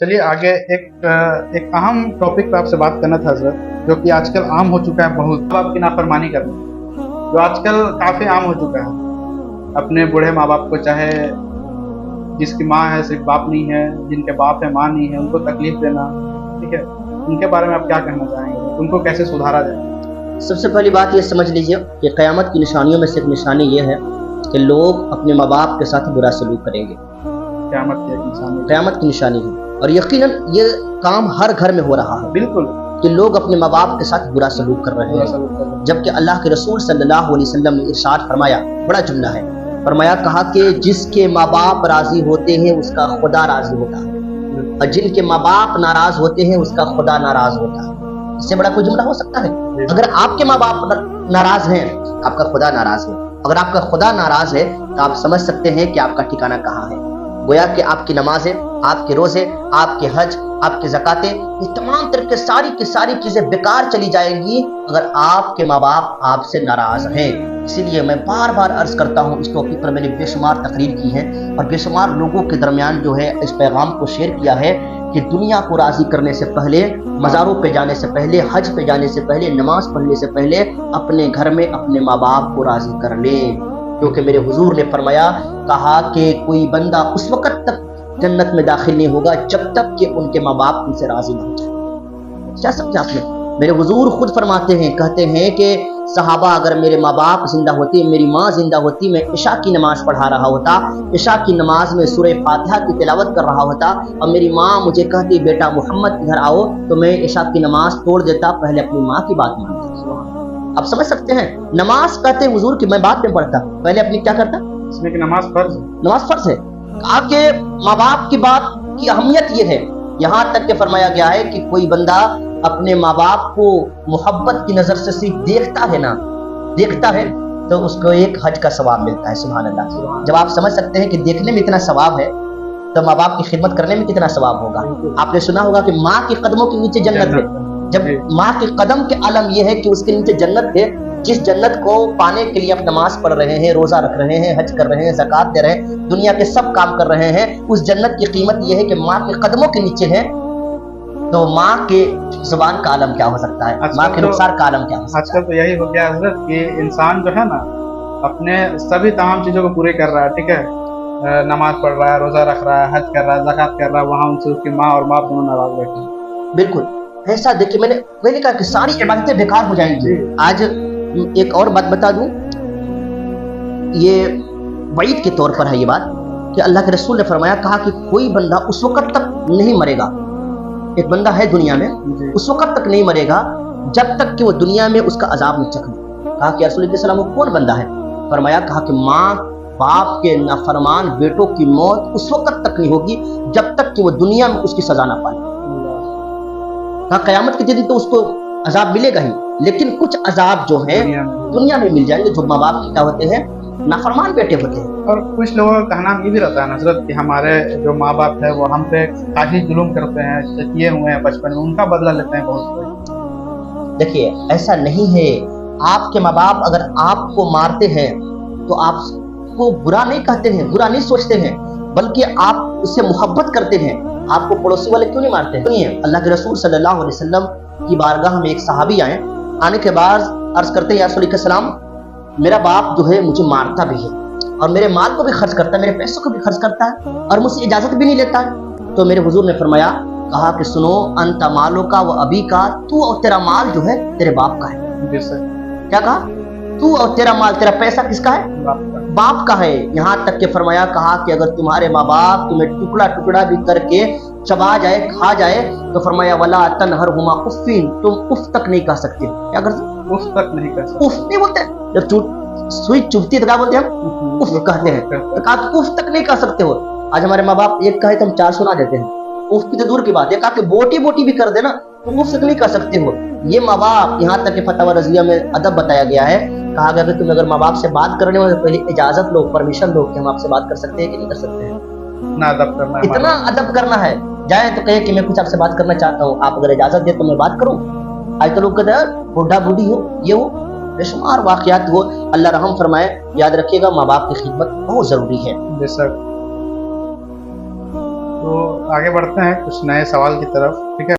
चलिए आगे एक अहम टॉपिक पे आपसे बात करना था हजरत, जो कि आजकल आम हो चुका है। बहुत माँ बाप की नाफरमानी करना जो आजकल काफ़ी आम हो चुका है। अपने बूढ़े माँ बाप को, चाहे जिसकी माँ है सिर्फ बाप नहीं है, जिनके बाप है माँ नहीं है, उनको तकलीफ देना, ठीक है, उनके बारे में आप क्या कहना चाहेंगे? उनको कैसे सुधारा जाए? सबसे पहली बात ये समझ लीजिए कि क़यामत की निशानियों में से एक निशानी ये है कि लोग अपने माँ बाप के साथ बुरा सलूक करेंगे। क़यामत की निशानी है, और यकीनन ये काम हर घर में हो रहा है। बिल्कुल, कि लोग अपने माँ बाप के साथ बुरा सलूक कर रहे हैं, जबकि अल्लाह के रसूल सल्लल्लाहु अलैहि वसल्लम ने इरशाद फरमाया, बड़ा जुमला है, फरमाया कहा कि जिसके माँ बाप राजी होते हैं उसका खुदा राजी होता है, और जिनके माँ बाप नाराज होते हैं उसका खुदा नाराज होता है। इससे बड़ा कोई जुमला हो सकता है? अगर आपके माँ बाप नाराज हैं, आपका खुदा नाराज है। अगर आपका खुदा नाराज है तो आप समझ सकते हैं कि आपका ठिकाना कहाँ है। गोया कि आपकी नमाजें, आपके रोजे, आपके हज, आपके ज़कातें, ये तमाम तरह के सारी की सारी चीज़ें बेकार चली जाएंगी अगर आपके माँ बाप आपसे नाराज हैं। इसीलिए मैं बार बार अर्ज करता हूँ, इस टॉपिक पर मैंने बेशुमार तकरीर की है और बेशुमार लोगों के दरमियान जो है इस पैगाम को शेयर किया है कि दुनिया को राज़ी करने से पहले, मज़ारों पे जाने से पहले, हज पे जाने से पहले, नमाज पढ़ने से पहले अपने घर में अपने माँ बाप को राज़ी कर ले। क्योंकि मेरे हुजूर ने फरमाया, कहा कि कोई बंदा उस वक़्त तक जन्नत में दाखिल नहीं होगा जब तक कि उनके माँ बाप उनसे राज़ी ना हो जाए। क्या समझा आपने? मेरे हुजूर खुद फरमाते हैं, कहते हैं कि सहाबा अगर मेरे माँ बाप जिंदा होती, मेरी माँ जिंदा होती, मैं इशा की नमाज पढ़ा रहा होता, इशा की नमाज में सूरह फातिहा की तिलावत कर रहा होता और मेरी माँ मुझे कहती बेटा मोहम्मद इधर आओ, तो मैं इशा की नमाज तोड़ देता, पहले अपनी माँ की बात मानता। आप समझ सकते हैं, नमाज कहते हैं हुजूर की मैं बात में पढ़ता, पहले अपनी क्या करता? इसमें कि नमाज फर्ज है। नमाज फर्ज है। आपके माँ बाप की बात की अहमियत ये है, यहाँ तक के फरमाया गया है कि कोई बंदा अपने माँ बाप को मोहब्बत की नजर से सिर्फ देखता है ना, देखता है तो उसको एक हज का सवाब मिलता है। सुभान अल्लाह। जब आप समझ सकते हैं कि देखने में इतना सवाब है तो माँ बाप की खिदमत करने में कितना सवाब होगा। आपने सुना होगा कि माँ के कदमों के नीचे जन्नत है। जब माँ के कदम के आलम यह है कि उसके नीचे जन्नत है, जिस जन्नत को पाने के लिए आप नमाज पढ़ रहे हैं, रोजा रख रहे हैं, हज कर रहे हैं, ज़कात दे रहे हैं, दुनिया के सब काम कर रहे हैं, उस जन्नत की कीमत यह है कि माँ के कदमों के नीचे है। तो माँ के जुबान का आलम क्या हो सकता है, माँ के रुखसार का आलम क्या हो सकता है? आजकल तो यही हो गया हजरत कि इंसान जो है ना अपने सभी तमाम चीज़ों को पूरे कर रहा है, ठीक है, नमाज पढ़ रहा है, रोजा रख रहा है, हज कर रहा है, ज़कात कर रहा है, वहाँ उनसे उसकी माँ और बाप दोनों नाराज बैठे हैं। बिल्कुल ऐसा। देखिए मैंने कहा कि सारी इबादतें बेकार हो जाएंगी। आज एक और बात बता दूं, ये वईद के तौर पर है ये बात कि अल्लाह के रसूल ने फरमाया, कहा कि कोई बंदा उस वक्त तक नहीं मरेगा, एक बंदा है दुनिया में उस वक्त तक नहीं मरेगा जब तक कि वो दुनिया में उसका अजाब न चखे। कहा कि रसूल सल्लल्लाहु अलैहि वसल्लम कौन बंदा है? फरमाया, कहा कि माँ बाप के नाफरमान बेटों की मौत उस वक्त तक नहीं होगी जब तक कि वो दुनिया में उसकी सजा ना पाए। कहा क़यामत के दिन तो उसको अजाब मिलेगा ही, लेकिन कुछ अजाब जो है दुनिया में मिल जाएंगे जो माँ बाप क्या होते हैं, नाफरमान बेटे होते हैं। और कुछ लोगों का कहना ये भी रहता है नजरत कि हमारे जो माँ बाप है वो हम पे काफी जुल्म करते हैं, किए हुए हैं बचपन में, उनका बदला लेते हैं बहुत। देखिए ऐसा नहीं है। आपके माँ बाप अगर आपको मारते हैं तो आपको बुरा नहीं कहते हैं, बुरा नहीं सोचते हैं, बल्कि आप उससे मोहब्बत करते हैं। आपको पड़ोसी वाले क्यों नहीं मारते हैं? सुनिए, अल्लाह के रसूल सल्लल्लाहु अलैहि वसल्लम की बारगाह में एक सहाबी आए, आने के बाद अर्ज करते हैं, या रसूल के सलाम, मेरा बाप जो है मुझे मारता भी है और मेरे माल को भी खर्च करता है, मेरे पैसों को भी खर्च करता है और मुझसे इजाजत भी नहीं लेता है। तो मेरे हुजूर ने फरमाया, कहा कि सुनो, अंत मालो का व अबी का, तू और तेरा माल जो है तेरे बाप का है। क्या कहा? तू और तेरा माल, तेरा पैसा किसका है? बाप का है। यहाँ तक के फरमाया, कहा कि अगर तुम्हारे माँ बाप तुम्हें टुकड़ा टुकड़ा भी करके चबा जाए, खा जाए, तो फरमाया वला तनहरहुमा उफ़्फ़िन, तुम उफ तक नहीं कह सकते। क्या कर सकते? उफ तक नहीं कह सकते। उफ नहीं बोलते, जब सुई चुभती तो क्या बोलते हैं? उफ कहते हैं। कहा उफ तक नहीं कह सकते हो। आज हमारे माँ बाप एक कहे तो हम 4 सुना देते हैं। उफ की तो दूर की बात है, कहा कि बोटी बोटी भी कर देना तो उफ तक नहीं कह सकते हो। ये माँ बाप, यहाँ तक के फतवा रज़िया में अदब बताया गया है, कहा गया कि तुम अगर माँ बाप से बात करने हो तो पहले इजाजत लो, परमिशन लो कि हम आपसे बात कर सकते हैं कि नहीं कर सकते हैं। ना अदब करना है, इतना अदब करना है। जाए तो कहे कि मैं कुछ आपसे बात करना चाहता हूँ, आप अगर इजाजत दे तो मैं बात करूँ। आज तो लोग कहते हैं बुढ़ा बूढ़ी हो, ये हो, बेशुमार वाक़यात हो। अल्लाह रहम फरमाए। याद रखिएगा, माँ बाप की खिदमत बहुत जरूरी है। बेशक। तो आगे बढ़ते हैं कुछ नए सवाल की तरफ, ठीक है।